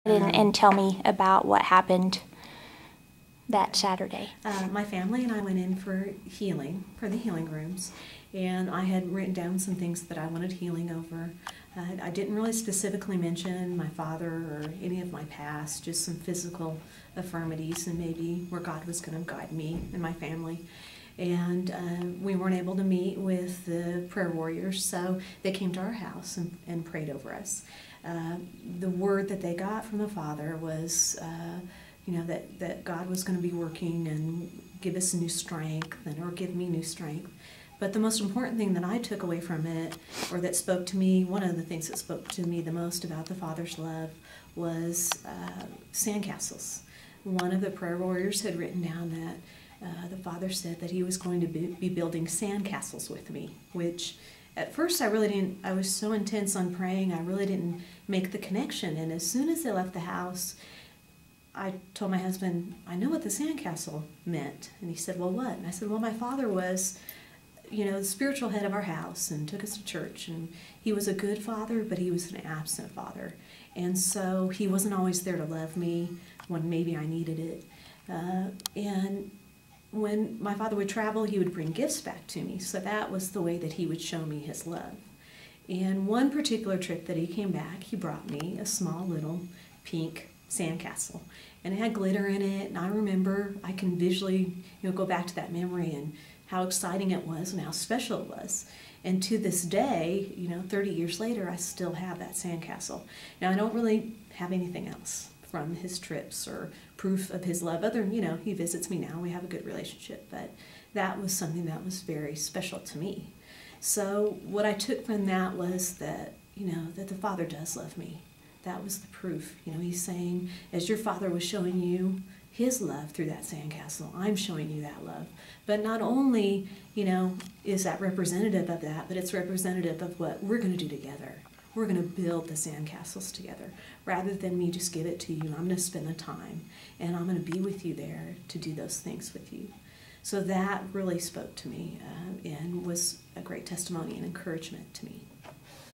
And tell me about what happened that Saturday. My family and I went in for healing, for the healing rooms, and I had written down some things that I wanted healing over. I didn't really specifically mention my father or any of my past, just some physical infirmities and maybe where God was going to guide me and my family. And we weren't able to meet with the prayer warriors, so they came to our house and prayed over us. The word that they got from the Father was, that God was going to be working and give us new strength, or give me new strength. But the most important thing that I took away from it, or that spoke to me, one of the things that spoke to me the most about the Father's love was sandcastles. One of the prayer warriors had written down that the Father said that he was going to be building sandcastles with me, which at first I really didn't, I was so intense on praying, I really didn't make the connection. And as soon as they left the house, I told my husband, I know what the sandcastle meant. And he said, well, what? And I said, well, my father was, the spiritual head of our house and took us to church. And he was a good father, but he was an absent father. And so he wasn't always there to love me when maybe I needed it. And when my father would travel, he would bring gifts back to me. So that was the way that he would show me his love. And one particular trip that he came back, he brought me a small little pink sandcastle. And it had glitter in it, and I remember, I can visually go back to that memory and how exciting it was and how special it was. And to this day, 30 years later, I still have that sandcastle. Now, I don't really have anything else from his trips or proof of his love, other than, he visits me now, we have a good relationship, but that was something that was very special to me. So what I took from that was that, that the Father does love me. That was the proof. He's saying, as your Father was showing you his love through that sandcastle, I'm showing you that love. But not only, is that representative of that, but it's representative of what we're going to do together. We're going to build the sandcastles together. Rather than me just give it to you, I'm going to spend the time, and I'm going to be with you there to do those things with you. So that really spoke to me and was a great testimony and encouragement to me.